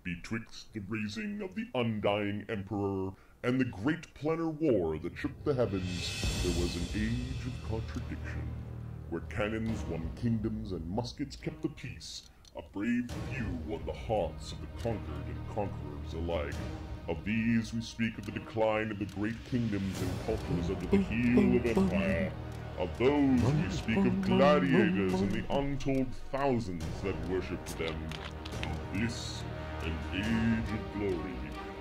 Betwixt the raising of the undying emperor and the great planar war that shook the heavens, there was an age of contradiction, where cannons won kingdoms and muskets kept the peace. A brave few won the hearts of the conquered and conquerors alike. Of these we speak of the decline of the great kingdoms and cultures under the heel of empire. Of those we speak of gladiators and the untold thousands that worshipped them. Of this, an age of glory,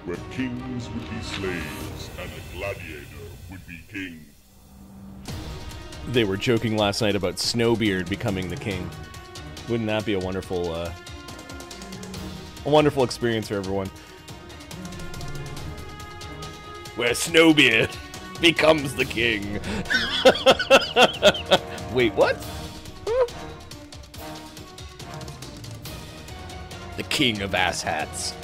where kings would be slaves and a gladiator would be king. They were joking last night about Snowbeard becoming the king. Wouldn't that be a wonderful experience for everyone? Where Snowbeard becomes the king. Wait, what? The king of asshats.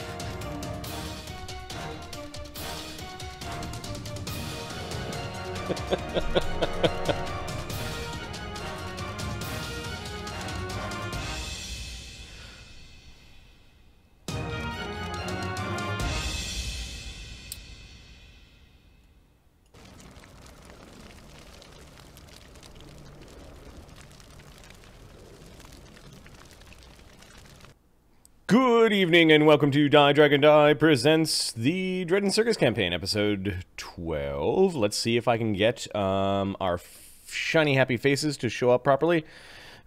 Good evening and welcome to Die Dragon Die presents the Dread and Circus campaign, episode 12. Let's see if I can get our shiny happy faces to show up properly.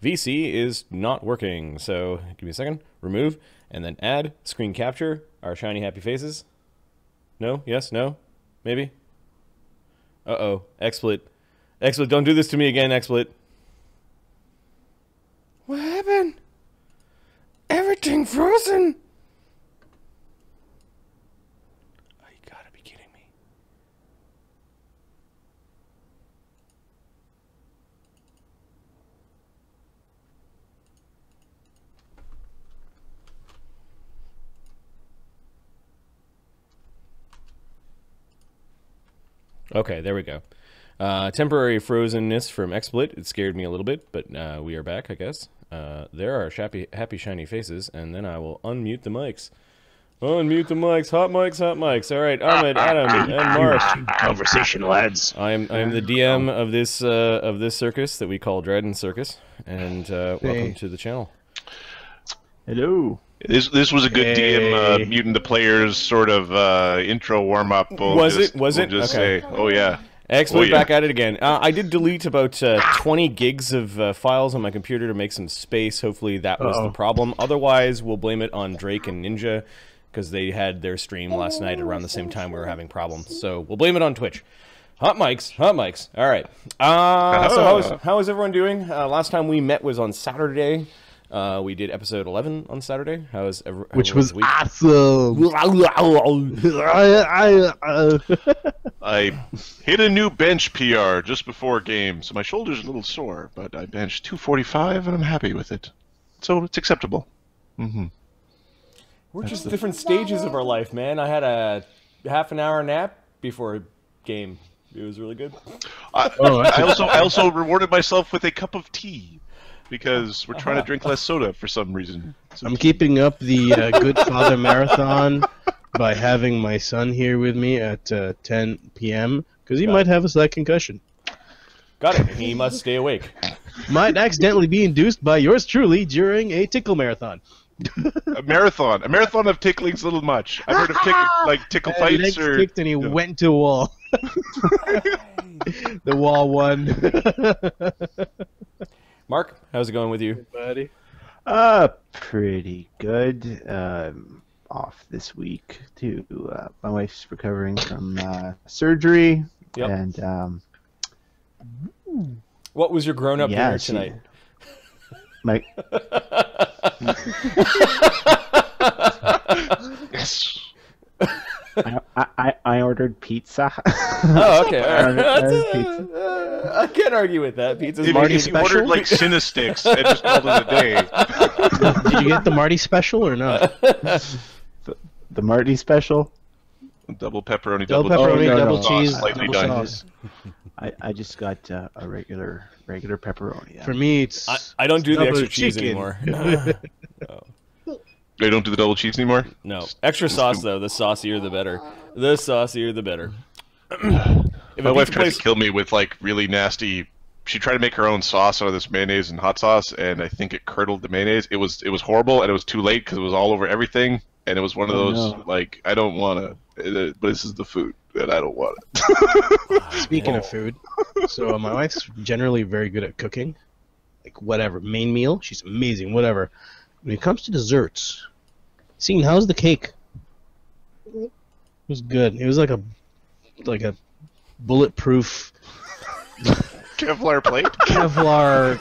VC is not working, so give me a second. Remove, and then add, screen capture, our shiny happy faces. No? Yes? No? Maybe? Uh-oh. XSplit. XSplit, don't do this to me again, XSplit. What happened? Everything frozen? Oh, you gotta be kidding me. Okay, there we go. Temporary frozenness from XSplit. It scared me a little bit, but we are back, I guess. There are happy shiny faces, and then I will unmute the mics. Unmute the mics, hot mics, hot mics. All right, Ahmed, Adam, and Mark. Conversation, lads. I am the DM of this circus that we call Dread and Circus, and welcome to the channel. Hello. This was a good DM muting the players sort of intro warm up. Was it? We'll just okay. say, oh yeah. Excellent, back at it again. I did delete about 20 gigs of files on my computer to make some space. Hopefully that was the problem. Otherwise, we'll blame it on Drake and Ninja, because they had their stream last night around the same time we were having problems. So we'll blame it on Twitch. Hot mics, hot mics. All right. So how is everyone doing? Last time we met was on Saturday. We did episode 11 on Saturday. Which was awesome. I hit a new bench PR just before game, so my shoulder's a little sore, but I benched 245 and I'm happy with it. So it's acceptable. We're just different stages of our life, man. I had a half an hour nap before game. It was really good. I also rewarded myself with a cup of tea, because we're trying to drink less soda for some reason. So I'm keeping up the Good Father Marathon by having my son here with me at 10 p.m. because he might have a slight concussion. Got it. He must stay awake. Might accidentally be induced by yours truly during a tickle marathon. A marathon of tickling's a little much. I've heard of tickle fights legs or kicked and he went to a wall. The wall won. Mark, how's it going with you? Buddy. Pretty good. Off this week too. My wife's recovering from surgery, and what was your grown-up dinner tonight? My yes. I ordered pizza. Oh, okay. I ordered pizza. I can't argue with that. Pizza's If Marty you special? ordered like Cinesticks and just called it a day. Did you get the Marty special or not? The Marty special. Double pepperoni, Double double pepperoni, cheese, double sauce, cheese, slightly double done. sauce. I just got a regular pepperoni. For me, it's I don't do the double extra cheese chicken. anymore. They don't do the double cheese anymore? No. Extra sauce, though. The saucier, the better. The saucier, the better. My wife tried to kill me with, like, really nasty... She tried to make her own sauce out of this mayonnaise and hot sauce, and I think it curdled the mayonnaise. It was horrible, and it was too late because it was all over everything, and it was one of those, like, I don't want to... But this is the food, and I don't want it. Speaking of food, so my wife's generally very good at cooking. Like, whatever. Main meal, she's amazing, whatever. When it comes to desserts, seeing how's the cake? It was good. It was like a bulletproof Kevlar plate. Kevlar.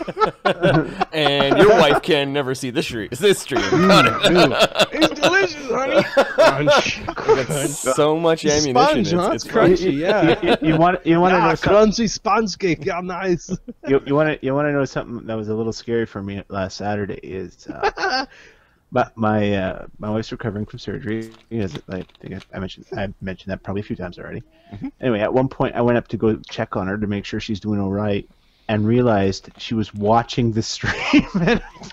And your wife can never see this stream. It's delicious, honey. Crunch. So much ammunition. Sponge, huh? It's crunchy. Crunchy, yeah. You want to know something? Crunchy sponge cake. Yeah, nice. You want to know something that was a little scary for me last Saturday is but my wife's recovering from surgery. As I think I mentioned that probably a few times already. Mm-hmm. Anyway, at one point I went up to go check on her to make sure she's doing all right, and realized she was watching the stream.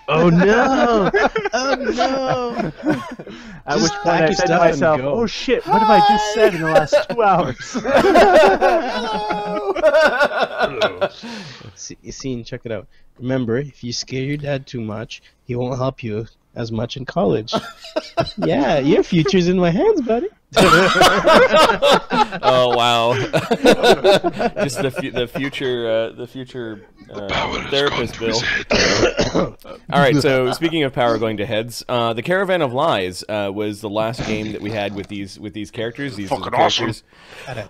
Oh no! Oh no! At which point I said to myself, "Oh shit! What have I just said in the last 2 hours?" See, check it out. Remember, if you scare your dad too much, he won't help you as much in college. Yeah, your future's in my hands, buddy. Oh wow! Just the future therapist bill. All right. So speaking of power going to heads, the Caravan of Lies was the last game that we had with these characters. These Fucking characters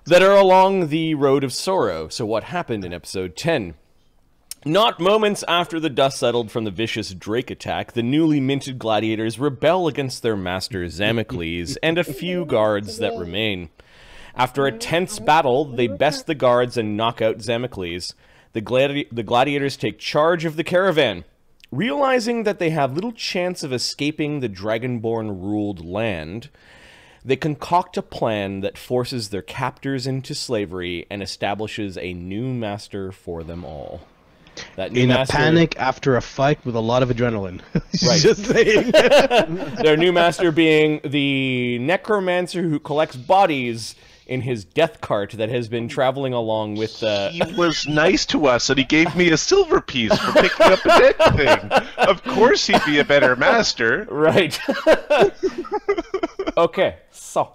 that are along the road of sorrow. So what happened in episode 10? Not moments after the dust settled from the vicious Drake attack, the newly minted gladiators rebel against their master Zamicles and a few guards that remain. After a tense battle, they best the guards and knock out Zamicles. The gladiators take charge of the caravan. Realizing that they have little chance of escaping the dragonborn-ruled land, they concoct a plan that forces their captors into slavery and establishes a new master for them all. That new master, a panic after a fight with a lot of adrenaline. Right. Just saying. Their new master being the necromancer who collects bodies in his death cart that has been traveling along with... He was nice to us, and he gave me a silver piece for picking up a dead thing. Of course he'd be a better master. Right. Okay, so...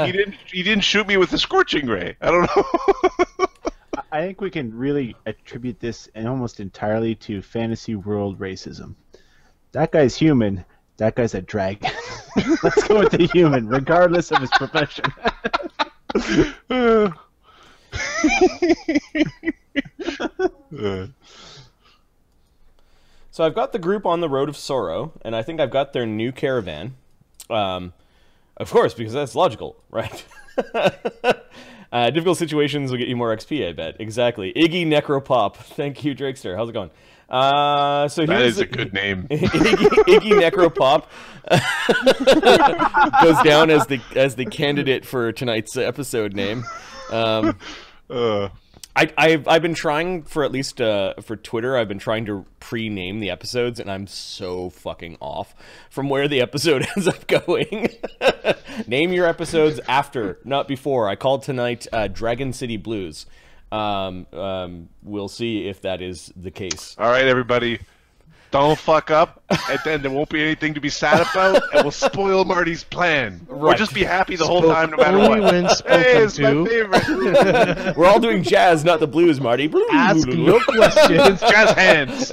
He didn't shoot me with a scorching ray. I don't know. I think we can really attribute this almost entirely to fantasy world racism. That guy's human. That guy's a dragon. Let's go with the human, regardless of his profession. So I've got the group on the Road of Sorrow, and I think I've got their new caravan. Of course, because that's logical, right? Difficult situations will get you more XP, I bet. Exactly. Iggy Necropop. Thank you, Drakester. How's it going? So that is a good name. Iggy Necropop goes down as the candidate for tonight's episode name. I've been trying for at least for Twitter. I've been trying to pre-name the episodes, and I'm so fucking off from where the episode ends up going. Name your episodes after, not before. I called tonight Dragon City Blues. We'll see if that is the case. All right, everybody. Don't fuck up, and then there won't be anything to be sad about, and we'll spoil Marty's plan. Right. Or just be happy the whole time, no matter what. Hey, it's my favorite. We're all doing jazz, not the blues, Marty. Ask no questions. Jazz hands.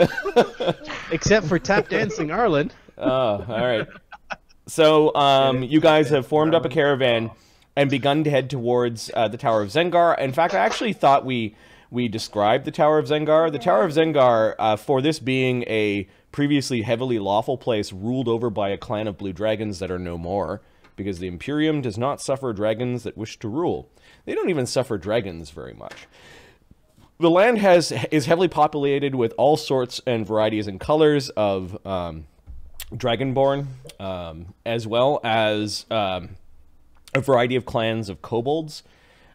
Except for tap dancing Arlen. Oh, all right. So, you guys have formed up a caravan and begun to head towards the Tower of Zengar. In fact, I actually thought we described the Tower of Zengar. The Tower of Zengar, for this being a previously heavily lawful place ruled over by a clan of blue dragons that are no more, because the Imperium does not suffer dragons that wish to rule. They don't even suffer dragons very much. The land is heavily populated with all sorts and varieties and colors of dragonborn, as well as a variety of clans of kobolds.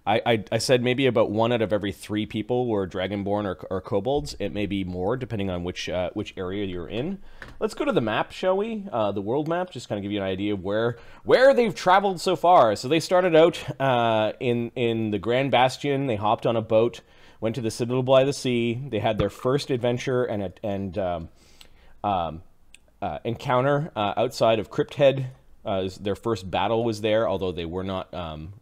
I said maybe about 1 out of every 3 people were dragonborn or kobolds. It may be more depending on which area you're in. Let's go to the map, shall we? The world map, just kind of give you an idea of where they've traveled so far. So they started out in the Grand Bastion. They hopped on a boat, went to the Citadel by the Sea. They had their first adventure and encounter outside of Crypthead. Their first battle was there, although they were not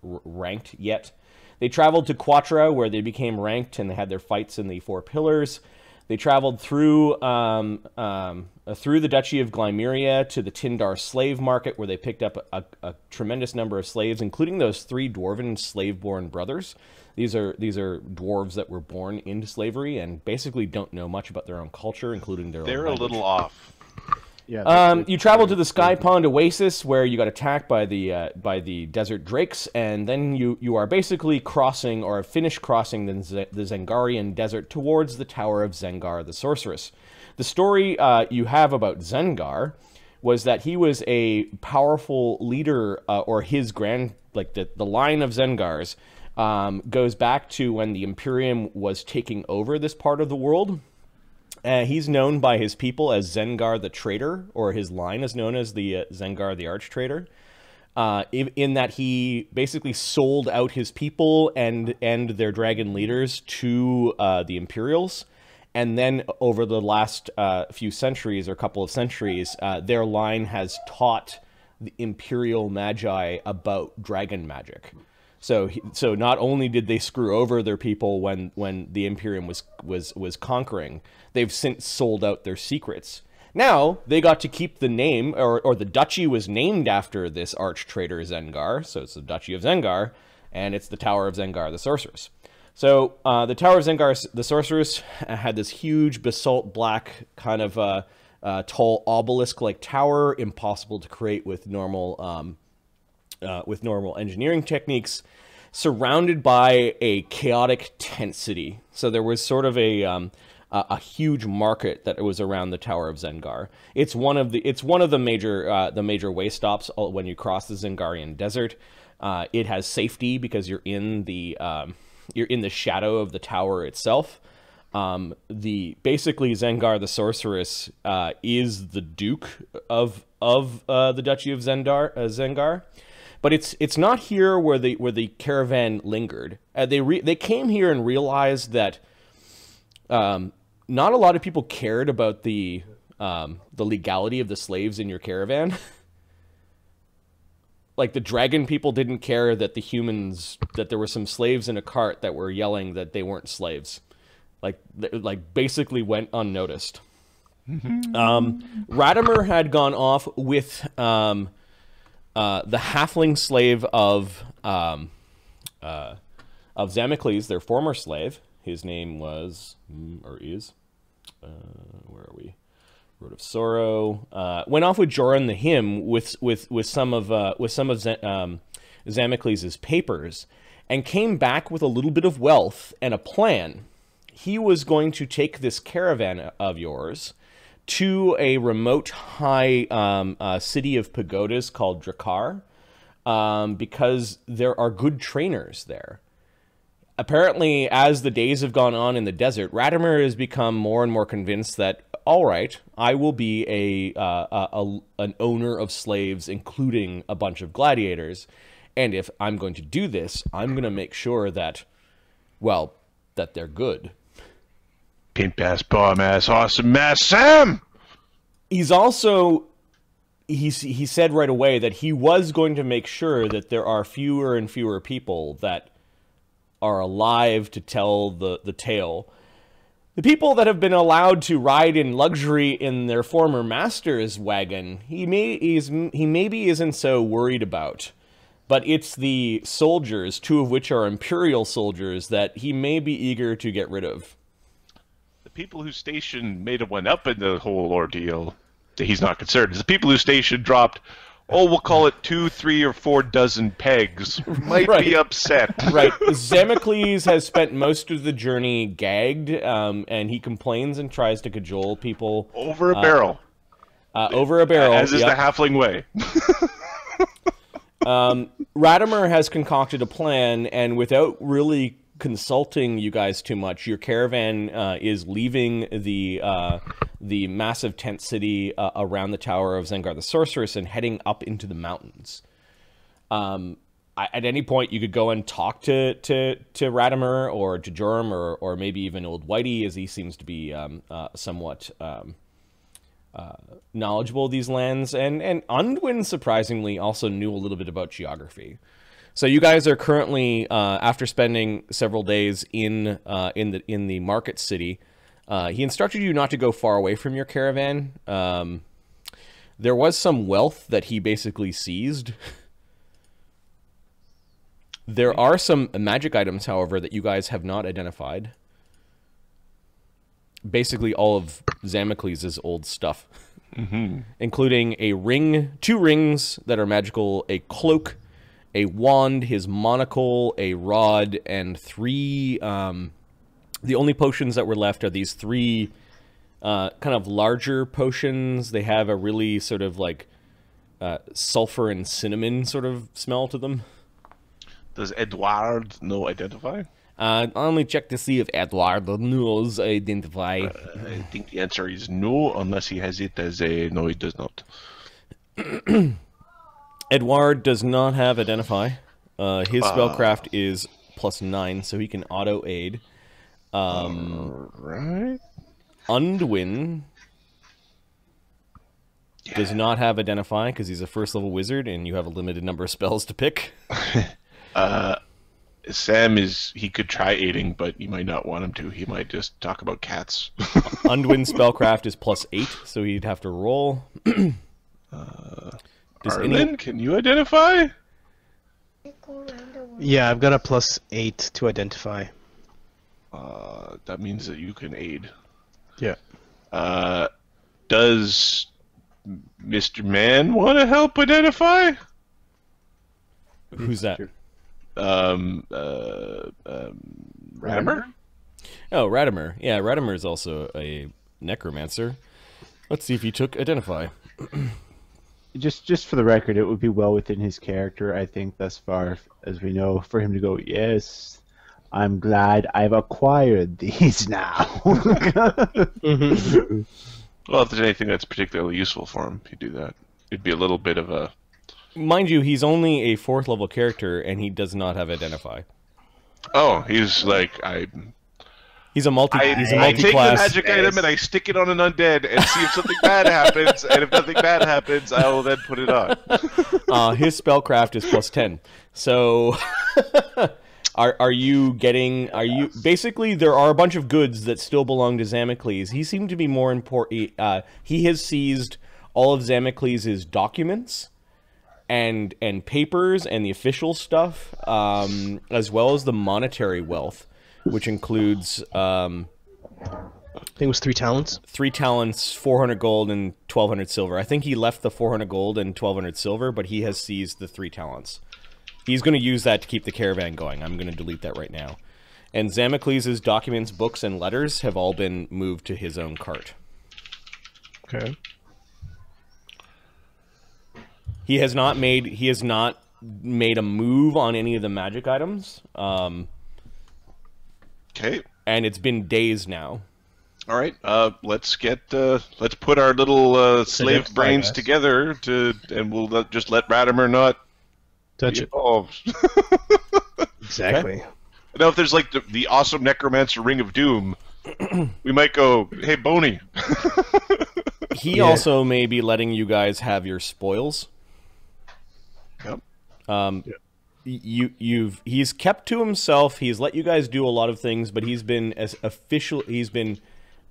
ranked yet. They traveled to Quatra, where they became ranked, and they had their fights in the 4 Pillars. They traveled through the Duchy of Glymeria to the Tindar slave market, where they picked up a tremendous number of slaves, including those 3 dwarven slave-born brothers. These are dwarves that were born into slavery and basically don't know much about their own culture, including their own language. They're a little off. Yeah, you traveled to the Sky Pond Oasis, where you got attacked by the desert drakes, and then you are basically crossing, or have finished crossing, the Zengarian desert towards the Tower of Zengar the Sorcerous. The story you have about Zengar was that he was a powerful leader, or his the line of Zengars goes back to when the Imperium was taking over this part of the world. He's known by his people as Zengar the Traitor, or his line is known as the Zengar the Arch Traitor, in that he basically sold out his people and their dragon leaders to the Imperials. And then over the last few centuries, or couple of centuries, their line has taught the Imperial Magi about dragon magic. So not only did they screw over their people when the Imperium was conquering, they've since sold out their secrets. Now they got to keep the name, or the duchy was named after this arch traitor Zengar. So it's the Duchy of Zengar, and it's the Tower of Zengar the Sorcerous. So the Tower of Zengar the Sorcerous had this huge basalt black kind of tall obelisk-like tower, impossible to create with normal engineering techniques, surrounded by a chaotic tent city. So there was sort of a huge market that was around the Tower of Zengar. It's one of the major way stops when you cross the Zengarian desert. It has safety because you're in the shadow of the tower itself. Basically Zengar the Sorcerous is the Duke of the Duchy of Zengar. But it's not here where the caravan lingered. They came here and realized that not a lot of people cared about the legality of the slaves in your caravan. Like the dragon people didn't care that that there were some slaves in a cart that were yelling that they weren't slaves. Like basically went unnoticed. Radamer had gone off with the halfling slave of Zamicles, their former slave. His name was, or is, where are we? Road of Sorrow. Went off with Joran the Hymn with some of Zamicles' papers, and came back with a little bit of wealth and a plan. He was going to take this caravan of yours to a remote high city of Pagodas called Drakkar, because there are good trainers there. Apparently, as the days have gone on in the desert, Radamer has become more and more convinced that, all right, I will be an owner of slaves, including a bunch of gladiators, and if I'm going to do this, I'm going to make sure that, well, that they're good. Pimp-ass, bomb-ass, awesome-ass Sam! He's also... He said right away that he was going to make sure that there are fewer and fewer people that are alive to tell the tale. The people that have been allowed to ride in luxury in their former master's wagon, he maybe isn't so worried about. But it's the soldiers, 2 of which are Imperial soldiers, that he may be eager to get rid of. The people whose station made him went up in the whole ordeal, he's not concerned. It's the people whose station dropped, we'll call it 2, 3, or 4 dozen pegs, might be upset. Right. Zamicles has spent most of the journey gagged, and he complains and tries to cajole people. Over a barrel. Over a barrel. As is the halfling way. Radamer has concocted a plan, and without really consulting you guys too much, your caravan is leaving the massive tent city around the tower of Zengar the Sorcerous and heading up into the mountains. At any point, you could go and talk to Radamer or to Jorm or maybe even Old Whitey, as he seems to be somewhat knowledgeable of these lands. And Undwin, surprisingly, also knew a little bit about geography. So you guys are currently, after spending several days in the market city, he instructed you not to go far away from your caravan. There was some wealth that he basically seized. There are some magic items, however, that you guys have not identified. Basically all of Zamocles' old stuff. Including a ring, 2 rings that are magical, a cloak, a wand, his monocle, a rod, and 3... the only potions that were left are these 3 kind of larger potions. They have a really sort of like sulfur and cinnamon sort of smell to them. Does Edward know identify? Only check to see if Edward knows identify. I think the answer is no, unless he has it as a no, he does not. Edward does not have identify. His spellcraft is +9, so he can auto aid. Right. Undwin does not have identify because he's a first level wizard, and you have a limited number of spells to pick. Sam he could try aiding, but you might not want him to. He might just talk about cats. Undwin's spellcraft is +8, so he'd have to roll. Arlen, can you identify? Yeah, I've got a +8 to identify. That means that you can aid. Yeah. Does Mr. Man want to help identify? Who's that? Radamer? Oh, Radamer. Yeah, Radamer is also a necromancer. Let's see if he took identify. Just for the record, it would be well within his character, I think, thus far as we know, for him to go, yes, I'm glad I've acquired these now. Well, if there's anything that's particularly useful for him, he'd do that. It'd be a little bit of a... Mind you, he's only a 4th level character, and he does not have identify. Oh, he's like, He's a multi-class. I take the magic item and I stick it on an undead and see if something bad happens, and if nothing bad happens, I will then put it on. His spellcraft is +10. So, are you basically, there are a bunch of goods that still belong to Zamocles. He seemed to be more important. He has seized all of Zamocles' documents and papers and the official stuff, as well as the monetary wealth, which includes, I think it was 3 talents. 3 talents, 400 gold, and 1,200 silver. I think he left the 400 gold and 1,200 silver, but he has seized the 3 talents. He's going to use that to keep the caravan going. I'm going to delete that right now. And Zamocles' documents, books, and letters have all been moved to his own cart. Okay. He has not made a move on any of the magic items. Okay. And it's been days now. All right. Let's put our little slave brains together and we'll just let Radamer not touch it. Exactly. Okay. Now, if there's like the awesome necromancer ring of doom, we might go, hey, Boney. He also may be letting you guys have your spoils. Yep. He's kept to himself. He's let you guys do a lot of things, but he's been he's been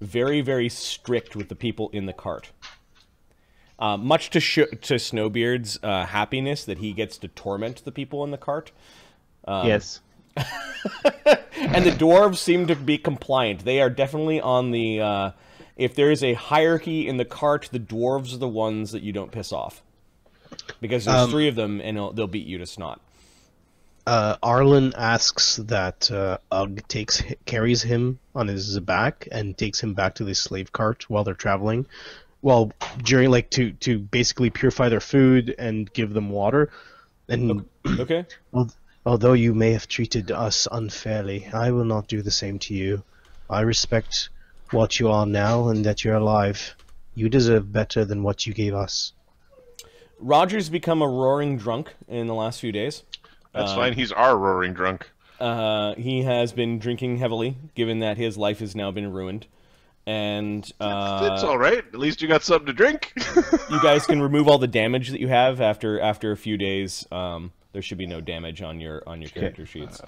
very, very strict with the people in the cart. Much to Snowbeard's happiness that he gets to torment the people in the cart. Yes. And the dwarves seem to be compliant. They are definitely on the... if there is a hierarchy in the cart, the dwarves are the ones that you don't piss off. Because there's 3 of them, and they'll beat you to snot. Arlen asks that Ugg carries him on his back and takes him back to the slave cart while they're traveling. Well, during to basically purify their food and give them water. And Okay. although you may have treated us unfairly, I will not do the same to you. I respect what you are now and that you're alive. You deserve better than what you gave us. Roger's become a roaring drunk in the last few days. That's fine. He's our roaring drunk. He has been drinking heavily, given that his life has now been ruined. And it's all right. At least you got something to drink. You guys can remove all the damage that you have after a few days. There should be no damage on your character sheets.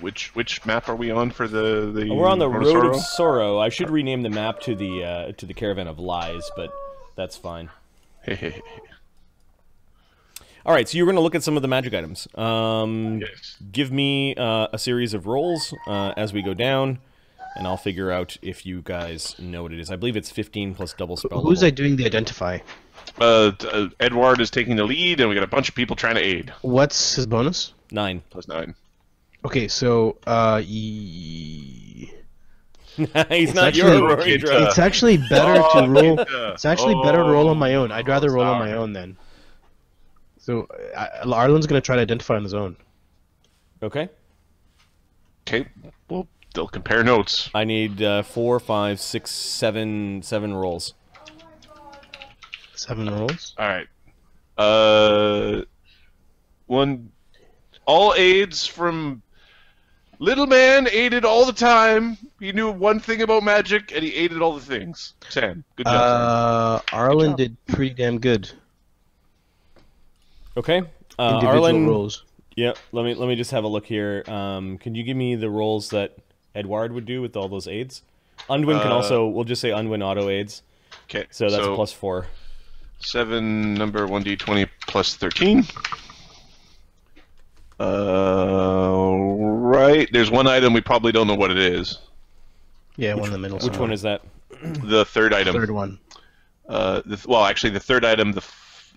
Which map are we on for the? We're on the Road of Sorrow. I should rename the map to the Caravan of Lies, but that's fine. All right, so you're going to look at some of the magic items. Yes. Give me a series of rolls as we go down, and I'll figure out if you guys know what it is. I believe it's 15 plus double spell. Who's I doing the identify? Edward is taking the lead, and we got a bunch of people trying to aid. What's his bonus? 9. Plus 9. Okay, so He's not your roaring drunk. It's actually better to roll. It's actually better to roll on my own. I'd rather roll on my own then. So Arlen's gonna try to identify on his own. Okay. Okay. Well, they'll compare notes. I need 4, 5, 6, 7 rolls. 7 rolls. All right. One. All aids from Little Man aided all the time. He knew one thing about magic, and he aided all the things. Sam, good job. Arlen did pretty damn good. Okay. Individual Arlen, rolls. Yeah. Let me just have a look here. Can you give me the rolls that Edward would do with all those aids? Unwin can also. We'll just say Unwin auto aids. Okay. So that's plus 4. 7 number 1d20 plus 13. Right. There's one item we probably don't know what it is. Yeah, one in the middle. Which one is that? The third item. Third one. Well, actually, the third item, the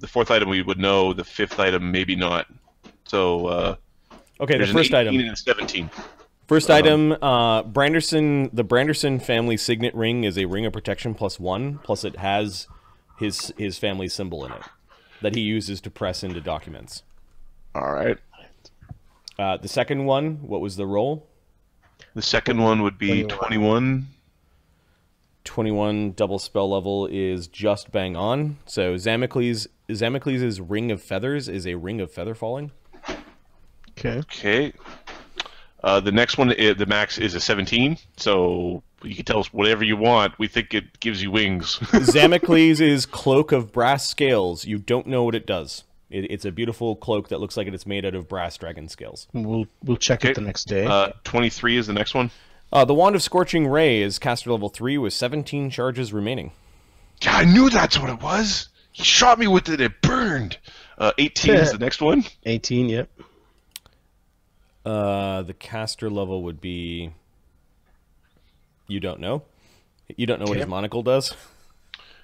fourth item we would know. The fifth item, maybe not. So. Okay, the first item. 18 and 17. First item, the Branderson family signet ring is a ring of protection plus 1, plus it has his family symbol in it that he uses to press into documents. All right. The second one, what was the roll? The second one would be 21. 21 double spell level is just bang on. So Zamicles' ring of feathers is a ring of feather falling. Okay. The next one, the max is a 17, so you can tell us whatever you want. We think it gives you wings. Zamicles' cloak of brass scales. You don't know what it does. It's a beautiful cloak that looks like it's made out of brass dragon scales. We'll check it the next day. 23 is the next one. The Wand of Scorching Ray is caster level 3 with 17 charges remaining. Yeah, I knew that's what it was. He shot me with it. It burned. 18 is the next one. 18, yep. The caster level would be... You don't know? You don't know what his monocle does?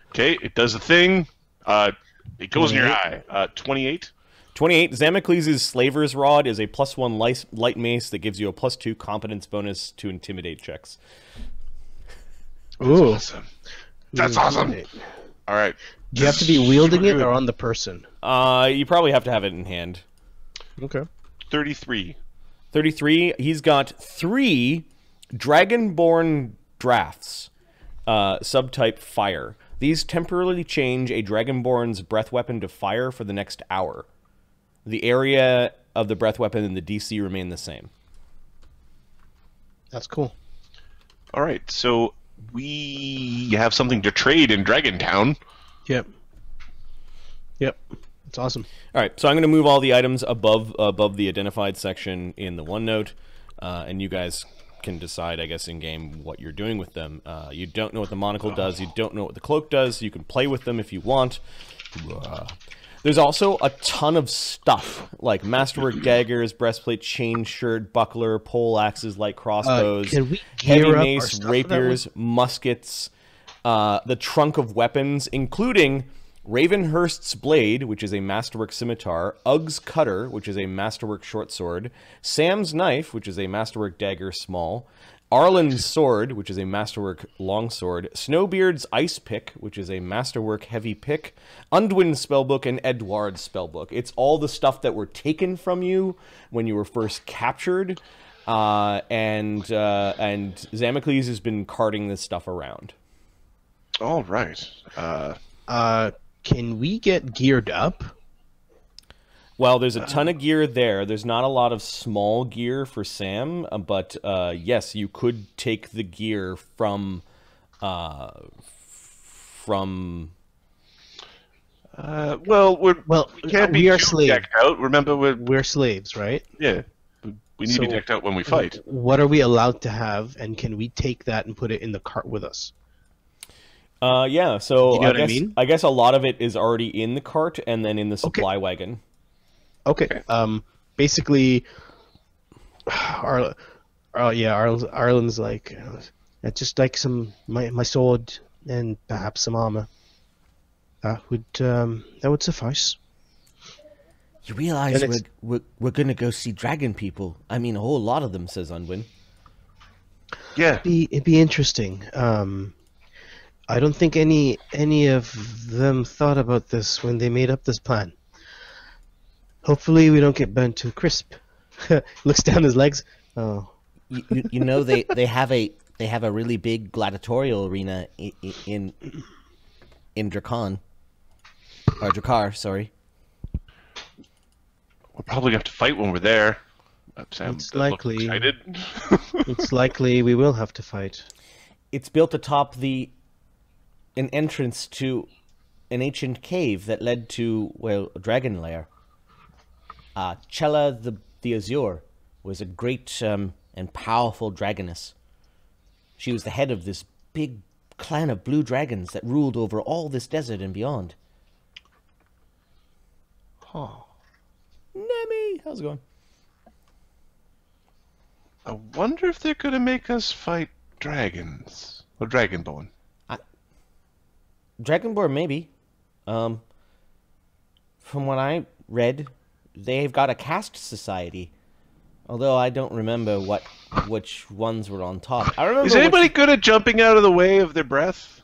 Okay, it does a thing. It goes in your eye. 28. 28. Zamicles' Slaver's Rod is a +1 light mace that gives you a +2 competence bonus to intimidate checks. Ooh. Awesome. That's awesome. All right. Do you have to be wielding it or on the person? You probably have to have it in hand. Okay. 33. 33. He's got 3 dragonborn drafts, subtype fire. These temporarily change a dragonborn's breath weapon to fire for the next hour. The area of the breath weapon and the DC remain the same. That's cool. All right, so we have something to trade in Dragontown. Yep. It's awesome. All right, so I'm going to move all the items above the identified section in the OneNote, and you guys can decide, I guess, in game what you're doing with them. You don't know what the monocle does. You don't know what the cloak does. You can play with them if you want. There's also a ton of stuff, like masterwork daggers, breastplate, chain shirt, buckler, pole axes, light crossbows, heavy mace, rapiers, muskets, the trunk of weapons, including Ravenhurst's blade, which is a masterwork scimitar, Ugg's cutter, which is a masterwork short sword, Sam's knife, which is a masterwork dagger small, Arlen's sword, which is a masterwork longsword, Snowbeard's ice pick, which is a masterwork heavy pick, Undwin's spellbook, and Edward's spellbook. It's all the stuff that were taken from you when you were first captured, and Zamocles has been carting this stuff around. All right. Can we get geared up? Well, there's a ton of gear there. There's not a lot of small gear for Sam, but yes, you could take the gear from. Well, we can't be are slaves. decked out. Remember, We're slaves, right? Yeah, we need to be decked out when we fight. What are we allowed to have, and can we take that and put it in the cart with us? Yeah. So you know what I mean? I guess a lot of it is already in the cart and then in the supply wagon. Okay. Basically, Arlen's like, just like my sword and perhaps some armor. That would suffice. You realize we're gonna go see dragon people? I mean, a whole lot of them, says Unwin. Yeah. It'd be interesting. I don't think any of them thought about this when they made up this plan. Hopefully we don't get burnt to a crisp. Looks down his legs. Oh. You know they have a really big gladiatorial arena in Drakkar. Or Drakkar, sorry. We're probably gonna have to fight when we're there. Sam, It's likely. excited. It's likely we will have to fight. It's built atop an entrance to an ancient cave that led to, well, a dragon lair. Chella the Azure was a great and powerful dragoness. She was the head of this big clan of blue dragons that ruled over all this desert and beyond. Huh. Nemi, how's it going? I wonder if they're gonna make us fight dragons or dragonborn. Dragonborn, maybe. From what I read, they've got a caste society. Although I don't remember which ones were on top. I remember. Is anybody good at jumping out of the way of their breath?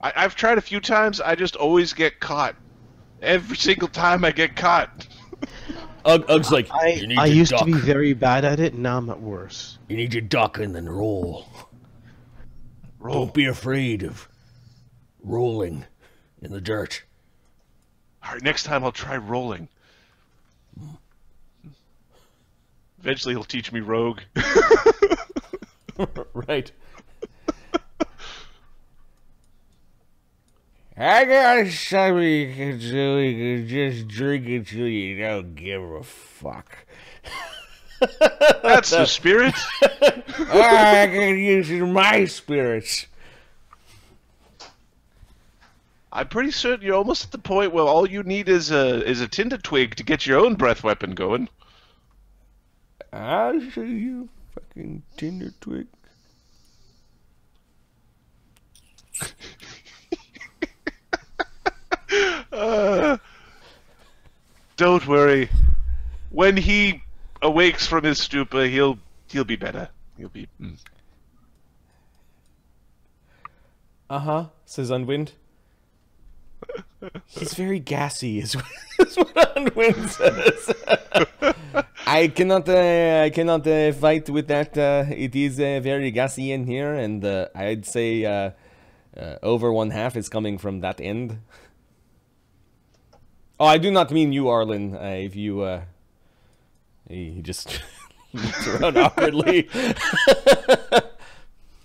I've tried a few times. I just always get caught. Every single time I get caught. Ug's like, I used to be very bad at it, now I'm at worse. You need to duck and then roll. Don't be afraid of rolling in the dirt. All right, next time I'll try rolling. Eventually he'll teach me rogue. Right. I got something you can do. You can just drink it till you don't give a fuck. That's the spirit. I can use my spirits. I'm pretty certain you're almost at the point where all you need is a tinder twig to get your own breath weapon going. I'll show you, fucking tinder twig. Don't worry. When he awakes from his stupor, he'll be better. He'll be. Says Unwind. He's very gassy, is what Unwind says. I cannot fight with that. It is very gassy in here, and I'd say over one half is coming from that end. Oh, I do not mean you, Arlen. If you, he just looks around awkwardly.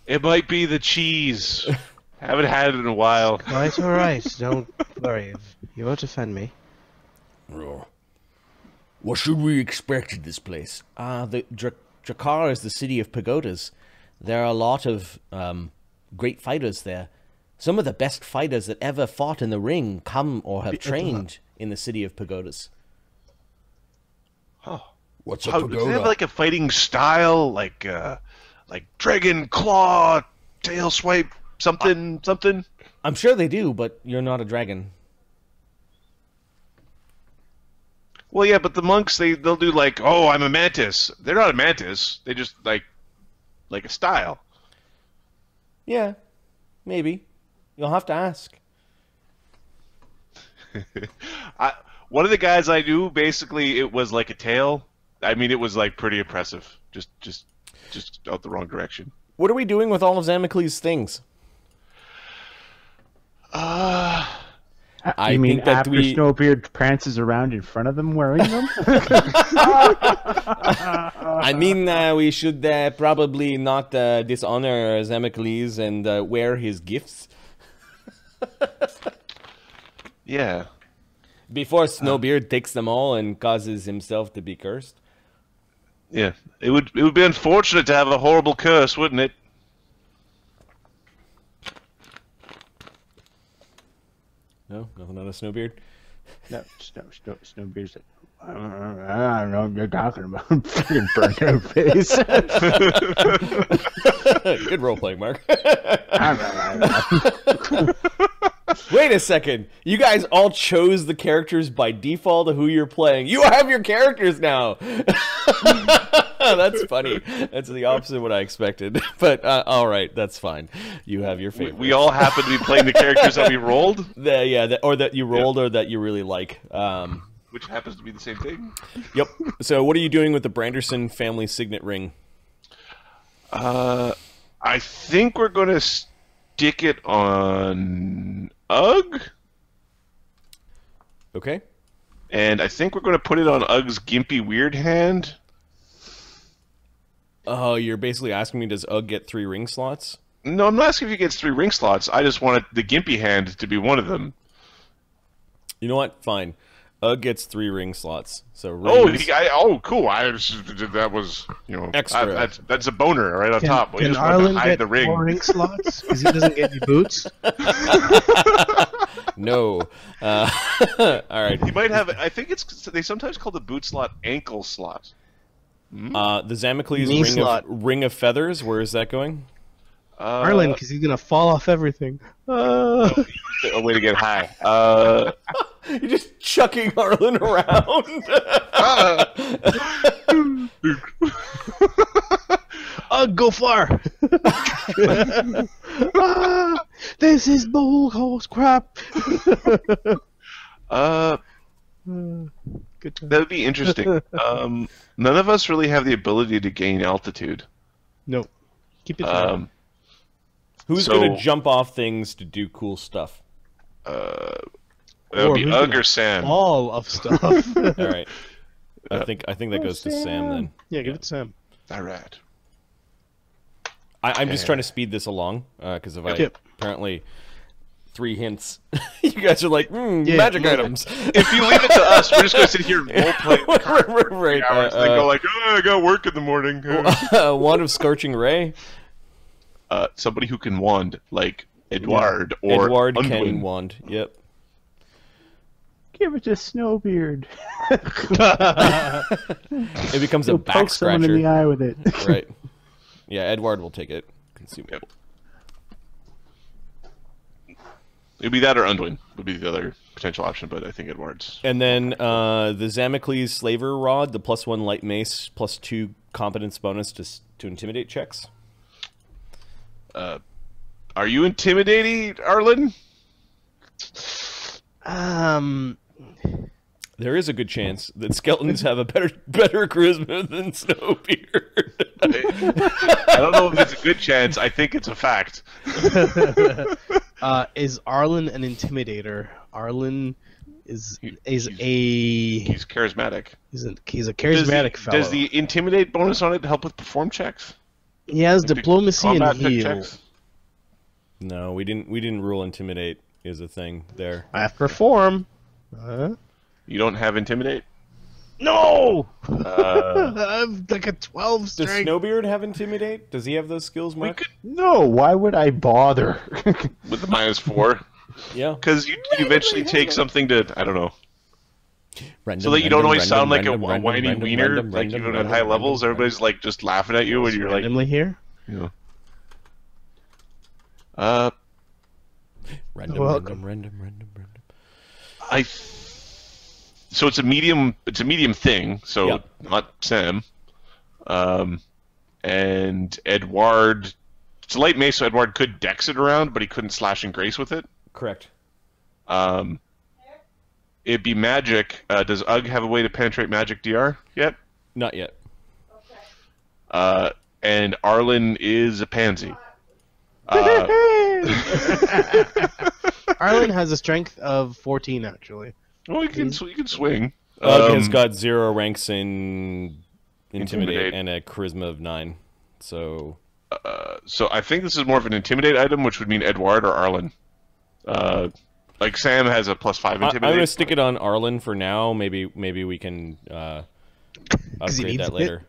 It might be the cheese. Haven't had it in a while. Quite all right. Don't worry. You won't offend me. What should we expect in this place? The Drakkar is the city of Pagodas. There are a lot of great fighters there. Some of the best fighters that ever fought in the ring come or have trained in the city of Pagodas. Oh, What's a does it pagoda? have like a fighting style, like dragon claw, tail swipe, something? I'm sure they do, but you're not a dragon. Well, yeah, but the monks they'll do like, oh, I'm a mantis. They're not a mantis. They just like a style. Yeah, maybe. You'll have to ask. One of the guys I knew, basically, it was like a tail. I mean, it was like pretty impressive. Just out the wrong direction. What are we doing with all of Zamicles' things? I I mean, think that after we... Snowbeard prances around in front of them wearing them? I mean, we should probably not dishonor Zamicles and wear his gifts. Yeah. Before Snowbeard takes them all and causes himself to be cursed. Yeah. It would be unfortunate to have a horrible curse, wouldn't it? No, nothing on a Snowbeard. No, Snowbeard's like, I don't know what you're talking about. Freaking burn your face. Good role playing, Mark. Wait a second. You guys all chose the characters by default of who you're playing. You have your characters now. That's funny. That's the opposite of what I expected. But all right, that's fine. You have your favorite. We all happen to be playing the characters that we rolled. Or that you rolled, or that you really like. Which happens to be the same thing. Yep. So what are you doing with the Branderson family signet ring? I think we're going to stick it on Ugg. Okay. And I think we're going to put it on Ugg's gimpy weird hand. Oh, you're basically asking me, does Ugg get 3 ring slots? No, I'm not asking if he gets 3 ring slots. I just wanted the gimpy hand to be one of them. You know what? Fine. Ugg gets 3 ring slots. So rings... Cool. That was, extra. That's a boner right on top. We Can just want to Arlen hide get the ring. 4 ring slots? Because he doesn't get any boots? No. All right. He might have. I think they sometimes call the boot slot ankle slot. The Zamicles ring of feathers. Where is that going? Arlen, because he's gonna fall off everything. A way to get high. You're just chucking Arlen around. Go far! This is bull horse crap. Good time. That would be interesting. None of us really have the ability to gain altitude. No. Keep it down. Who's gonna jump off things to do cool stuff? That would be Ugg or Sam. All of stuff. All right. I think that goes to Sam then. Yeah, give it to Sam. All right. I'm just trying to speed this along because apparently 3 hints. You guys are like, magic items. If you leave it to us, we're just going to sit here and roleplay for right. hours. They go like, I got work in the morning. Wand of Scorching Ray. Somebody who can wand, like Edward or Edward Unwin. can wand. Yep. Give it to Snowbeard. It becomes a back poke someone in scratcher. the eye with it. Right. Yeah, Edward will take it. Consume it. It'd be that or Unwin would be the other potential option, but I think Edward's. And then the Zamicles Slaver Rod, the +1 light mace, +2 competence bonus to intimidate checks. Are you intimidating, Arlen? There is a good chance that skeletons have a better charisma than Snowbeard. I don't know if it's a good chance. I think it's a fact. Is Arlen an intimidator? Arlen he's charismatic. He's a charismatic fellow. Does the intimidate bonus on it help with perform checks? He has diplomacy and heal. Checks? No, we didn't rule intimidate is a thing there. I have perform. You don't have intimidate? No! I have like a 12 strength. Does Snowbeard have intimidate? Does he have those skills, Mark? No, why would I bother? With the -4? Yeah. Because you eventually take something to, I don't know. Random, So that you don't always random, sound like random, a random, whiny random, wiener, random, like random, even random, at high random, levels, random. everybody's like just laughing at you, and you're like, randomly here. you know. Random. Welcome. Random. So it's a medium. It's a medium thing. So Yep. not Sam. And Edward. It's a light mace, so Edward could dex it around, but he couldn't slash and grace with it. Correct. It'd be magic. Does Ugg have a way to penetrate magic DR yet? Not yet. And Arlen is a pansy. Arlen has a strength of 14, actually. Well, you can swing. Ugg has got 0 ranks in Intimidate Intimidate. and a Charisma of 9. So So I think this is more of an Intimidate item, which would mean Edward or Arlen. Like Sam has a +5 I'm Intimidate. going to stick it on Arlen for now. Maybe we can upgrade that later.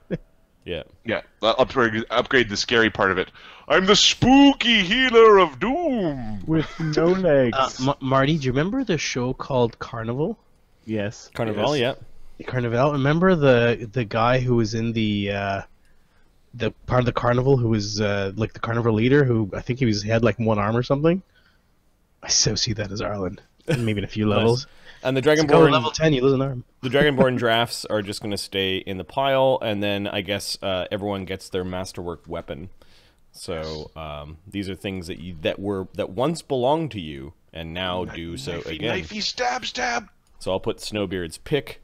Yeah. Yeah, upgrade the scary part of it. I'm the spooky healer of doom. With no legs. Marty, do you remember the show called Carnival? Yes. Carnival, Yes. yeah. Carnival. Remember the guy who was in the part of the carnival who was like the carnival leader who I think he had like one arm or something. I so see that as Arlen, maybe in a few levels. And the Go Dragonborn level 10, you lose an arm. the Dragonborn drafts are just going to stay in the pile, and then I guess everyone gets their masterwork weapon. So these are things that once belonged to you and now do so again. Knifey, stab. So I'll put Snowbeard's pick.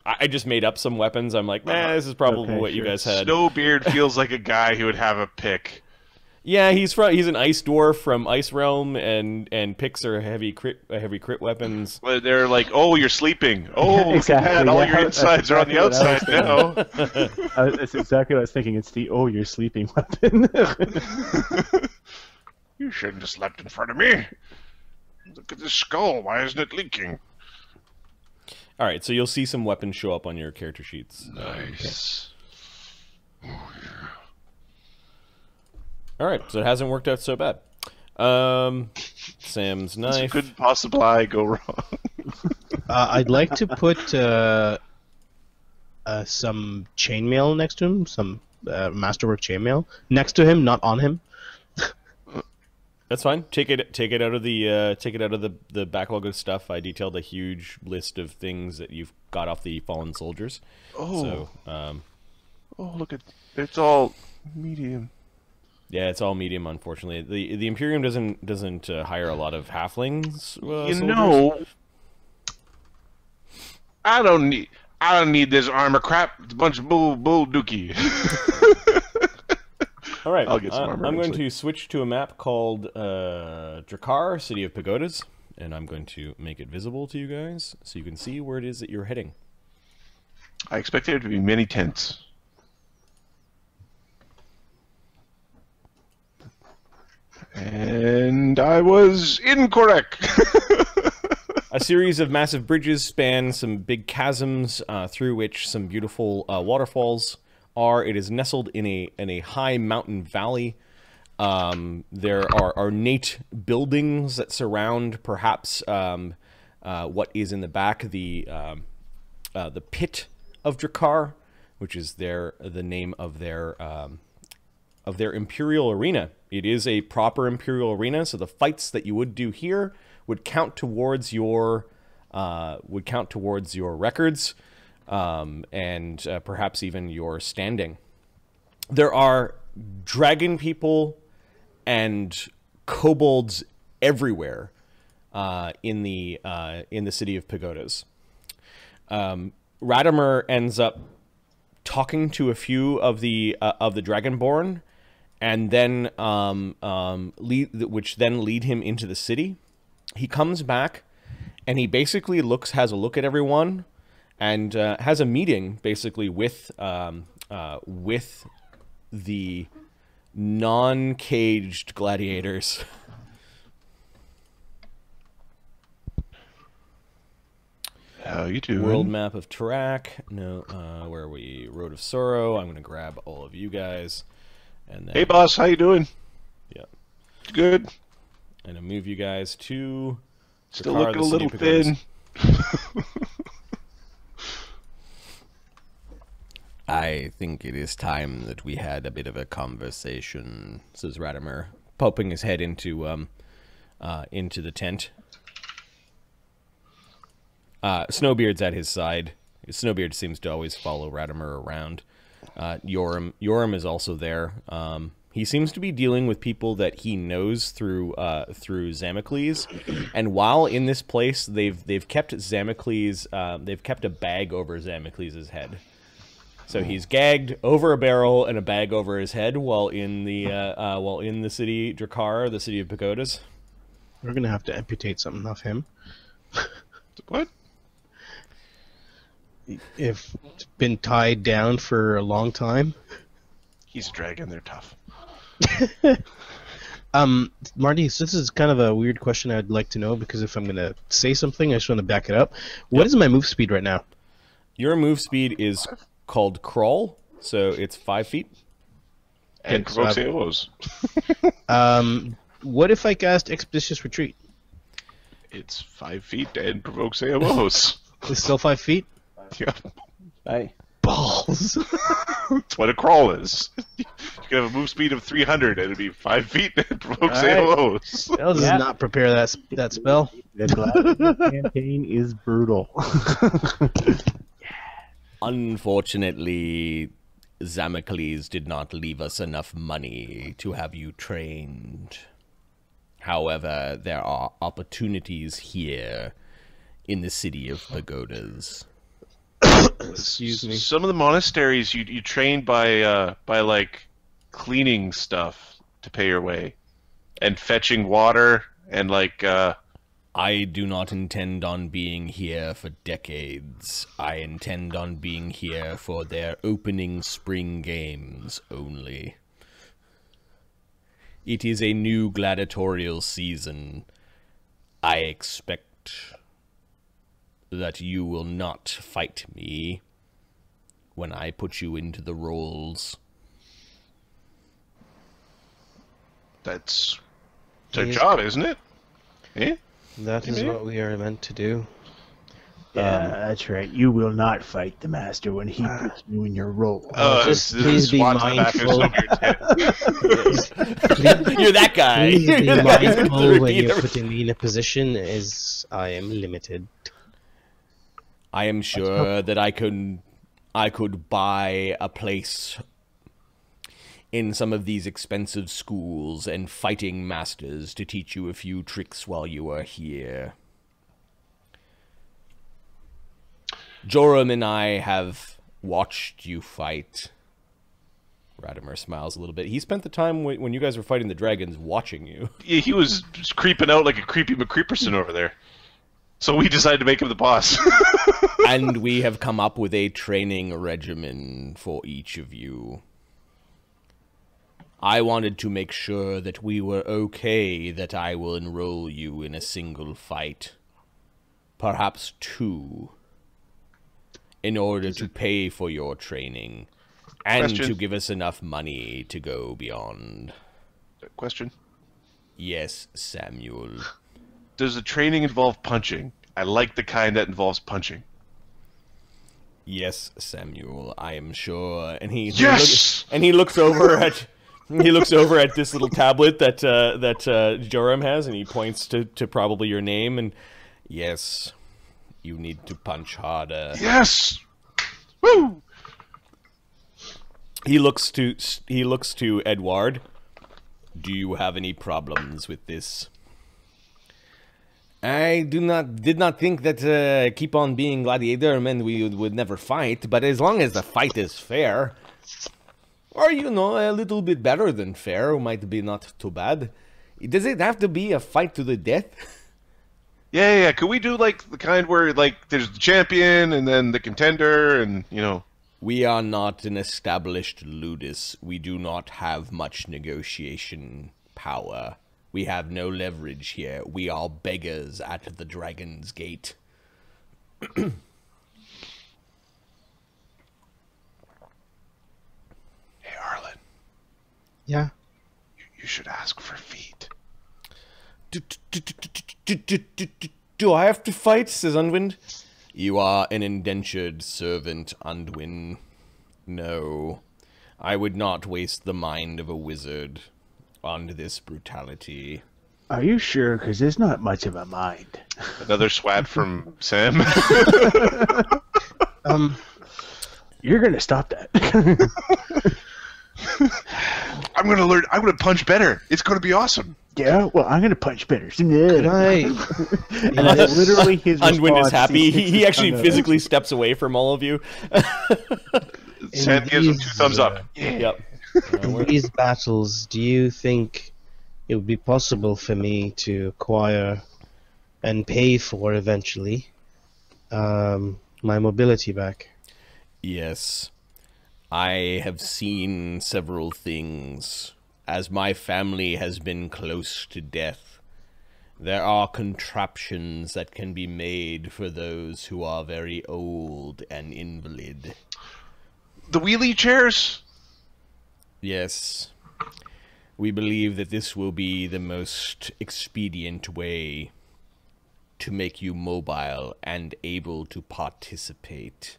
I just made up some weapons. I'm like, this is probably what you guys had. Snowbeard feels like a guy who would have a pick. Yeah, he's an ice dwarf from Ice Realm, and picks are heavy crit weapons. Well, they're like, oh, you're sleeping. Oh, Exactly, man, all yeah, your insides are on the outside now. That's exactly what I was thinking. It's the you're sleeping weapon. You shouldn't have slept in front of me. Look at this skull. Why isn't it leaking? All right, so you'll see some weapons show up on your character sheets. Nice. All right, so it hasn't worked out so bad. Sam's knife. Could possibly go wrong. I'd like to put some chainmail next to him, some masterwork chainmail next to him, not on him. That's fine. Take it out of the backlog of stuff. I detailed a huge list of things that you've got off the fallen soldiers. Oh. So, Look at it's all medium. yeah, it's all medium. Unfortunately, the Imperium doesn't hire a lot of halflings. You soldiers. know, I don't need this armor crap. It's a bunch of bull dookie. All right, I'll get some armor, I'm going actually. to switch to a map called Drakkar, City of Pagodas, and I'm going to make it visible to you guys so you can see where it is that you're heading. I expect there to be many tents. And I was incorrect. A series of massive bridges span some big chasms through which some beautiful waterfalls are. It is nestled in a high mountain valley. There are ornate buildings that surround perhaps what is in the back, the Pit of Drakkar, which is the name of their Imperial arena. It is a proper Imperial arena, so the fights that you would do here would count towards your records, and perhaps even your standing. There are dragon people and kobolds everywhere in the City of Pagodas. Radamer ends up talking to a few of the dragonborn, and then which then lead him into the city. He comes back, and he basically has a look at everyone, and has a meeting basically with the non-caged gladiators. How you doing? World map of Tarak. No, where are we? Road of Sorrow. I'm gonna grab all of you guys, and then Hey, boss. How you doing? yeah, Good. and I'll move you guys to Still Drakkar, looking the a City little of Pagodas. thin. I think it is time that we had a bit of a conversation. Says Radamer, poking his head into the tent. Snowbeard's at his side. Snowbeard seems to always follow Radamer around. Yoram is also there. He seems to be dealing with people that he knows through Zamocles, and while in this place, they've kept Zamocles. They've kept a bag over Zamocles' head, so he's gagged over a barrel and a bag over his head while in the city Drakkar, the city of Pagodas. We're gonna have to amputate something off him. What? If it's been tied down for a long time. He's a dragon. They're tough. Marty, so this is kind of a weird question I'd like to know, because if I'm going to say something, I just want to back it up. What is my move speed right now? Your move speed is called crawl, so it's 5 feet. And provokes AOs. What if I cast Expeditious Retreat? It's 5 feet and provokes AOs. It's still 5 feet? Yeah. Hey. Balls. That's what a crawl is. You can have a move speed of 300 and it'd be 5 feet and provokes AOs. I'll just not prepare that spell. The gladiator campaign is brutal. Unfortunately, Zamocles did not leave us enough money to have you trained. However, there are opportunities here in the City of Pagodas. Excuse me. Some of the monasteries you train by like cleaning stuff to pay your way, and fetching water, and like I do not intend on being here for decades. I intend on being here for their opening spring games only. It is a new gladiatorial season. I expect that you will not fight me when I put you into the rolls. That's their job, isn't it? Eh? That is what we are meant to do. Yeah, that's right. You will not fight the master when he puts you in your role. Just please be mindful. You're that guy. Please be mindful when you're putting me in a position, as I am limited. I am sure that I could buy a place in some of these expensive schools and fighting masters to teach you a few tricks while you are here. Joram and I have watched you fight. Radamer smiles a little bit. He spent the time when you guys were fighting the dragons watching you. Yeah, he was just creeping out like a creepy McCreeperson over there. So we decided to make him the boss. And we have come up with a training regimen for each of you. I wanted to make sure that we were okay that I will enroll you in a single fight. Perhaps 2. In order to pay for your training. And to give us enough money to go beyond. Question? Yes, Samuel. Does the training involve punching? I like the kind that involves punching. Yes, Samuel, I am sure. And he looks over at this little tablet that Joram has, and he points to probably your name. And yes, you need to punch harder. Yes. Woo. He looks to Edward. Do you have any problems with this? I did not think that keep on being gladiator meant we would never fight, but as long as the fight is fair, or a little bit better than fair, might be not too bad. Does it have to be a fight to the death? Yeah. Could we do like the kind where like there's the champion and then the contender and We are not an established ludus. We do not have much negotiation power. We have no leverage here. We are beggars at the Dragon's Gate. Hey, Arlen. Yeah? You should ask for feet. Do I have to fight, says Unwind. You are an indentured servant, Unwin. No, I would not waste the mind of a wizard on this brutality. Are you sure? Because there's not much of a mind. Another swat from Sam. You're gonna stop that. I'm gonna learn. I'm gonna punch better. It's gonna be awesome. Yeah, well, I'm gonna punch better. Could I? And that's literally his Unwin is response. happy. He actually physically steps away from all of you. Sam gives him 2 thumbs up. Yep. In these battles, do you think it would be possible for me to acquire and pay for eventually my mobility back? Yes. I have seen several things. As my family has been close to death, there are contraptions that can be made for those who are very old and invalid. The wheelie chairs? Yes. We believe that this will be the most expedient way to make you mobile and able to participate.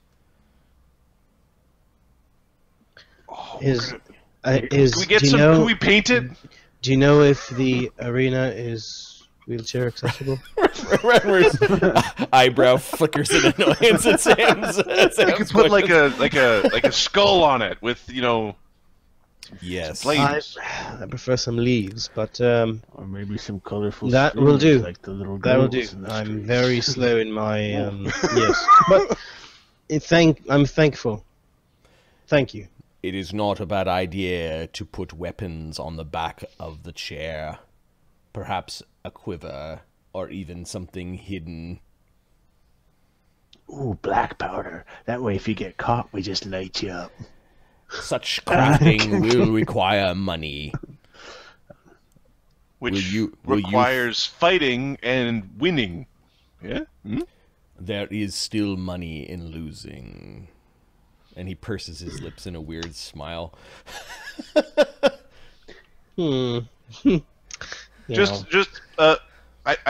Can we get some? Can we paint it? Do you know if the arena is wheelchair accessible? Radamer's eyebrow flickers in annoyance at Sam's. We could put like a skull on it with yes. flames. I prefer some leaves, but Or maybe some colorful. that will do. Like the little that will do. girls in the I'm streets. very slow in my yes, but I'm thankful. Thank you. It is not a bad idea to put weapons on the back of the chair. Perhaps a quiver, or even something hidden. Ooh, black powder. That way, if you get caught, we just light you up. Such crafting will require money. Which requires fighting and winning. Yeah? There is still money in losing. And he purses his lips in a weird smile. I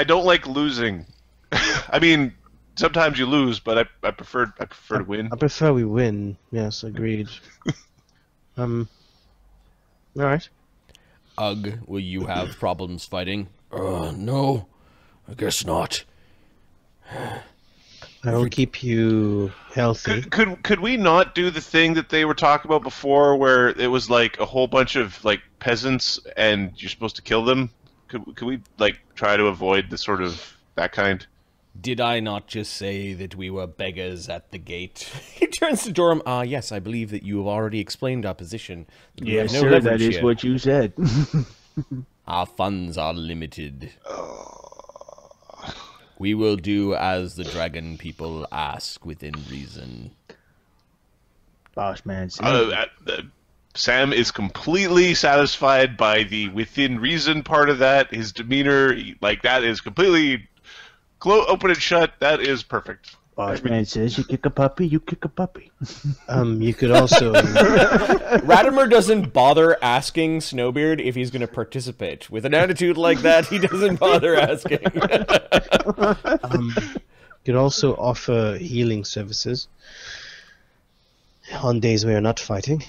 don't like losing. I mean, sometimes you lose, but I prefer to win. I prefer we win. Yes, agreed. All right. Ugh, will you have problems fighting? No, I guess not. I will keep you healthy. Could we not do the thing that they were talking about before, where it was like a whole bunch of like peasants and you're supposed to kill them? Could we like try to avoid the sort of that kind? Did I not just say that we were beggars at the gate? He turns to Durham. Yes, I believe that you have already explained our position. Yes, sir, that is what you said. Our funds are limited. We will do as the dragon people ask within reason. Boss man. Sam is completely satisfied by the within reason part of that. His demeanor, like that, is completely open and shut. That is perfect. Boss man says you kick a puppy, you kick a puppy. You could also... Radamer doesn't bother asking Snowbeard if he's going to participate. With an attitude like that, he doesn't bother asking. Could also offer healing services on days we are not fighting.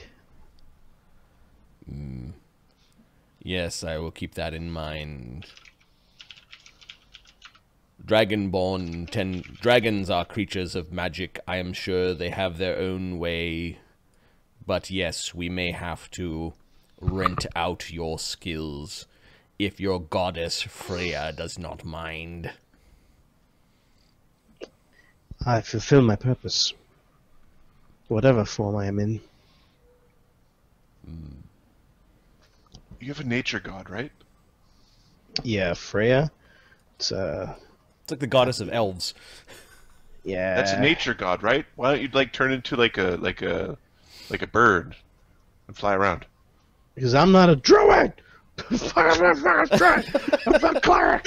Yes, I will keep that in mind. Dragonborn, dragons are creatures of magic. I am sure they have their own way. But yes, we may have to rent out your skills if your goddess Freya does not mind. I fulfill my purpose, whatever form I am in. You have a nature god, right? Yeah, Freya. It's like the goddess of elves. Yeah. That's a nature god, right? Why don't you like turn into like a bird and fly around? Because I'm not a druid. I'm a cleric.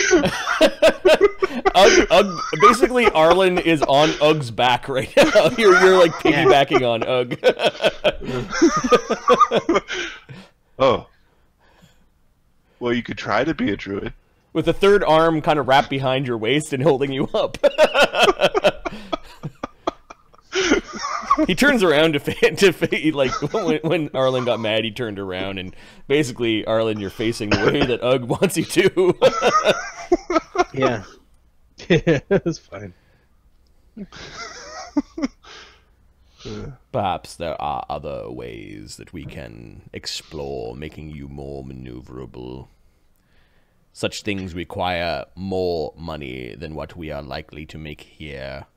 Basically, Arlen is on Ugg's back right now. You're like piggybacking on Ugg. Oh. Well, you could try to be a druid. With the third arm kind of wrapped behind your waist and holding you up. He turns around to like when Arlen got mad, he turned around and basically, Arlen, you're facing the way that Ugg wants you to. Yeah. Yeah, that's fine. Perhaps there are other ways that we can explore, making you more maneuverable. Such things require more money than what we are likely to make here.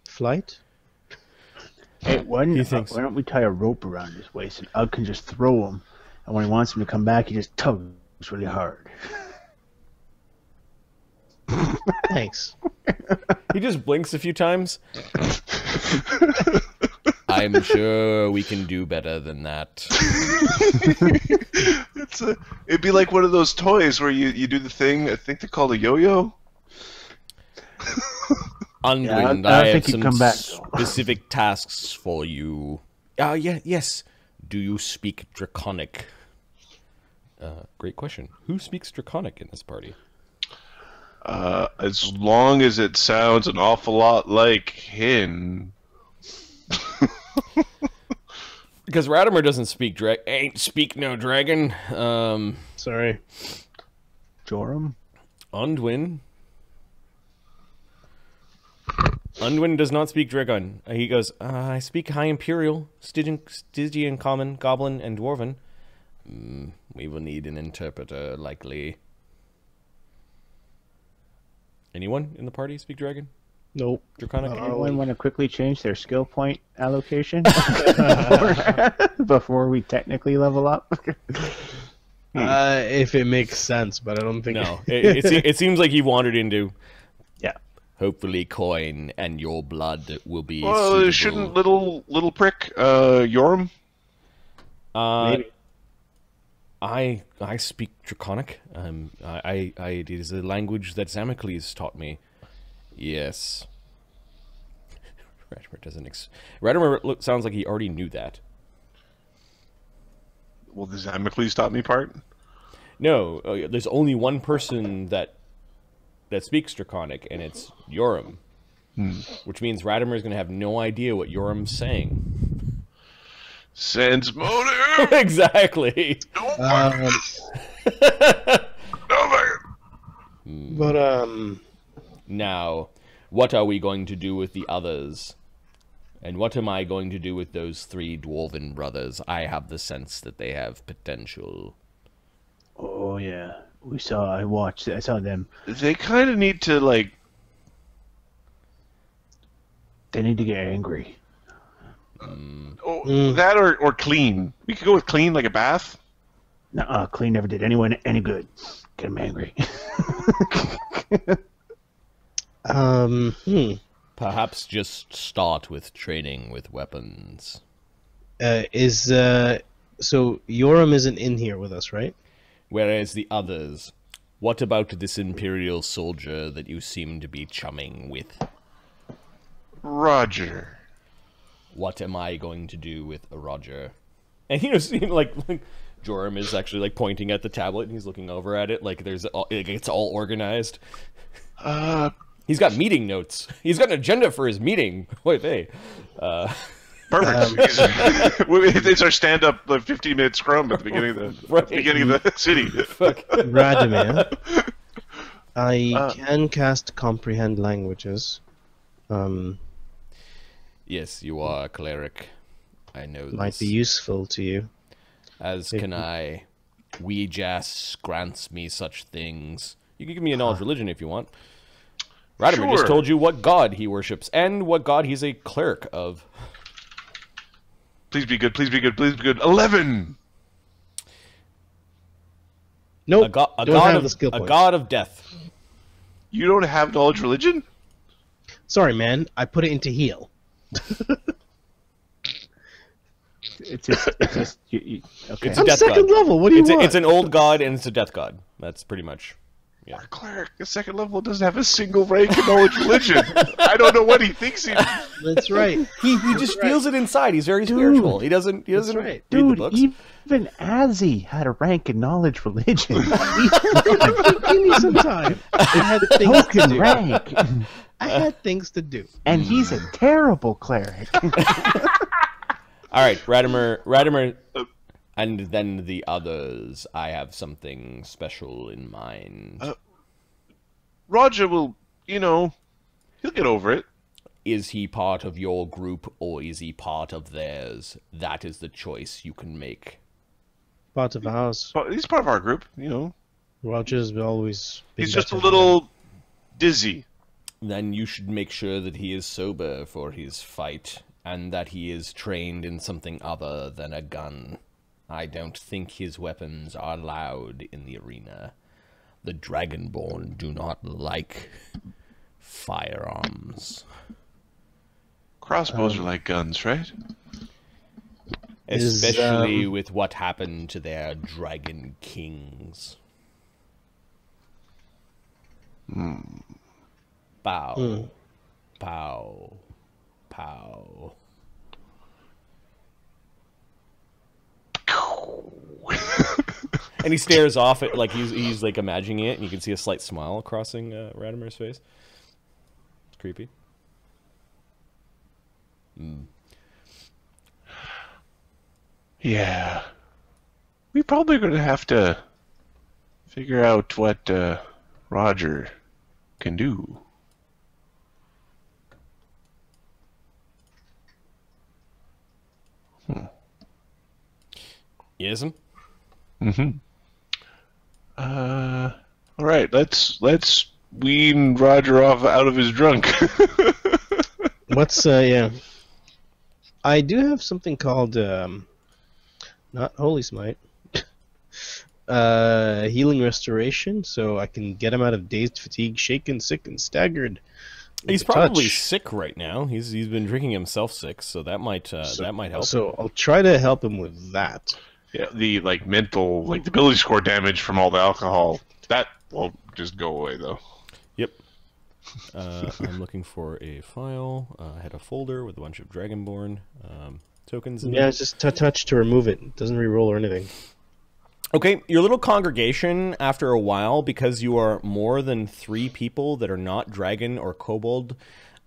Flight? Hey, why don't we tie a rope around his waist and Ugg can just throw him, and when he wants him to come back, he just tugs really hard. Thanks. He just blinks a few times. I'm sure we can do better than that. It'd be like one of those toys where you do the thing, I think they're called a yo-yo. Unwind, I have some specific tasks for you. Yes. Do you speak Draconic? Great question. Who speaks Draconic in this party? As long as it sounds an awful lot like him. Because Radamer doesn't speak ain't speak no dragon. Sorry. Joram? Undwin does not speak Dragon. He goes, I speak High Imperial, Stygian, Common, Goblin, and Dwarven. We will need an interpreter, likely. Anyone in the party speak Dragon? Nope. Draconic? Anyone want to quickly change their skill point allocation before we technically level up? If it makes sense, but I don't think... No. It seems like he wandered into... Yeah. Hopefully coin and your blood will be Well, suitable. shouldn't little prick Yoram? Maybe. I speak Draconic. It is a language that Zamicles taught me. Yes. Radamer doesn't. Radamer sounds like he already knew that. Well, the Zamicles taught me part. No, there's only one person that speaks Draconic, and it's Yoram. Which means Radamer is going to have no idea what Yoram's saying. Sense motive. Exactly. But Now, what are we going to do with the others? And what am I going to do with those 3 dwarven brothers? I have the sense that they have potential. Oh, yeah. I saw them. They kind of need to, like... They need to get angry. That or clean. We could go with clean, like a bath. Nuh-uh, clean never did anyone any good. Get them angry. Perhaps just start with training with weapons. So Yoram isn't in here with us, right? Whereas the others, what about this Imperial soldier that you seem to be chumming with? Roger. What am I going to do with a Roger? And like Joram is actually like pointing at the tablet and he's looking over at it like it's all organized. He's got meeting notes. He's got an agenda for his meeting. Wait, hey. Perfect. It's our stand-up 15-minute scrum at the beginning of the city. Radamer, I can cast comprehend languages. Yes, you are a cleric. I know this. Might be useful to you. As can I. Weejas grants me such things. You can give me a knowledge religion if you want. Radamer just told you what god he worships and what god he's a cleric of. Please be good, please be good, please be good. 11! Nope, a god of death. You don't have knowledge religion? Sorry, man. I put it into heal. It's just okay. It's a I'm death second god. level. What do you want? It's an old god and it's a death god. That's pretty much. Yeah. Our cleric, the second level, doesn't have a single rank in knowledge religion. I don't know what he thinks he... That's right. He just feels it inside. He's very spiritual. He doesn't read the books. Even Azzy had a rank in knowledge religion. Give me some time. I had things to do. Rank. I had things to do. And he's a terrible cleric. All right, Radamer, and then the others. I have something special in mind. Roger will you know, he'll get over it. Is he part of your group or is he part of theirs? That is the choice you can make. Part of ours. But he's part of our group, you know. Roger's always been He's just a better little dizzy. Then you should make sure that he is sober for his fight, and that he is trained in something other than a gun. I don't think his weapons are allowed in the arena. The dragonborn do not like firearms. Crossbows are like guns, right? Especially with what happened to their dragon kings. Pow. Pow. Pow. And he stares off at, like, he's like imagining it, and you can see a slight smile crossing Radamer's face. It's creepy. Yeah. We probably going to have to figure out what Roger can do. Yes'm? All right, let's wean Roger off out of his drunk. What's yeah? I do have something called not Holy Smite, healing restoration, so I can get him out of dazed, fatigued, shaken, sick, and staggered. He's probably sick right now. He's been drinking himself sick, so that might help. So I'll try to help him with that. Yeah, the mental the ability score damage from all the alcohol that will just go away though. Yep. I'm looking for a file. I had a folder with a bunch of dragonborn tokens in Yeah, it. it's just touch to remove it. It doesn't re-roll or anything. Okay, your little congregation, after a while, because you are more than 3 people that are not dragon or kobold,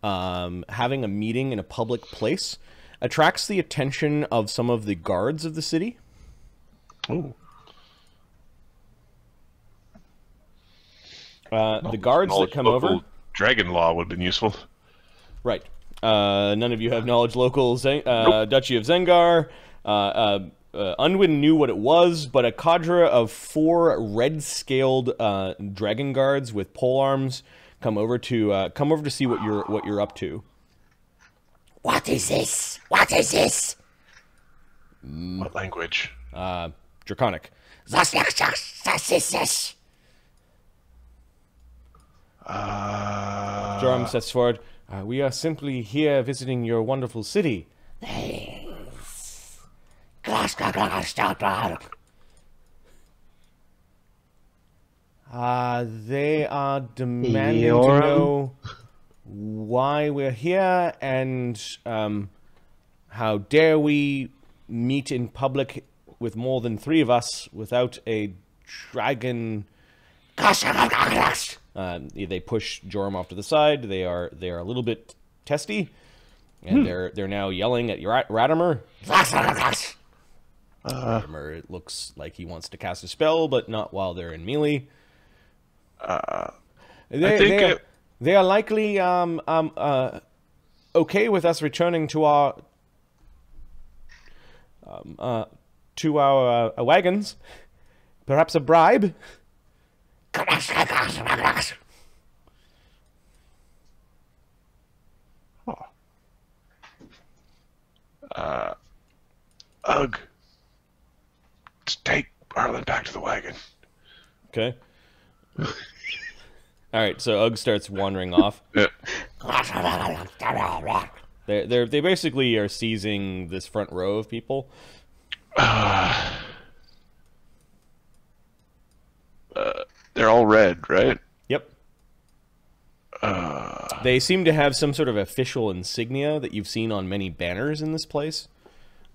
having a meeting in a public place, attracts the attention of some of the guards of the city. Ooh. The guards that come over... Dragon law would have been useful. Right. None of you have knowledge local Duchy of Zengar. Unwin knew what it was, but a cadre of 4 red-scaled dragon guards with pole arms come over to see what you're up to. What is this? What is this? What language? Draconic. Joram steps forward. We are simply here visiting your wonderful city. They are demanding to know why we're here and how dare we meet in public with more than 3 of us without a dragon. They push Joram off to the side. They are a little bit testy, and they're now yelling at Radamer. Radamer, it looks like he wants to cast a spell, but not while they're in melee. They are likely okay with us returning to our wagons. Perhaps a bribe. Ugh. Just take Arlen back to the wagon. Okay. Alright, so Ugg starts wandering off. Yeah. They basically are seizing this front row of people. They're all red, right? Yep. They seem to have some sort of official insignia that you've seen on many banners in this place.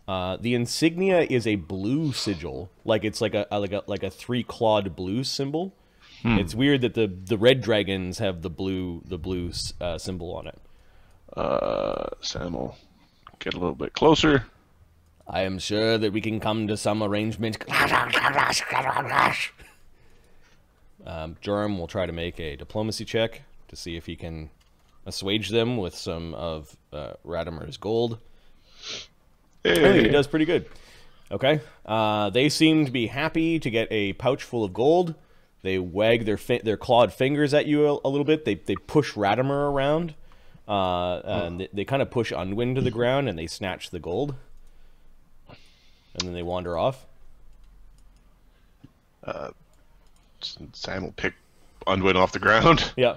The insignia is a blue sigil, like it's like a 3-clawed blue symbol. It's weird that the red dragons have the blue symbol on it. Sam will get a little bit closer. I am sure that we can come to some arrangement. Joram will try to make a diplomacy check to see if he can assuage them with some of Radamer's gold. Hey. I think he does pretty good. Okay. They seem to be happy to get a pouch full of gold. They wag their clawed fingers at you a little bit. They push Radamer around. And they kind of push Unwin to the ground, and they snatch the gold. And then they wander off. Sam will pick Unwin off the ground. Yeah.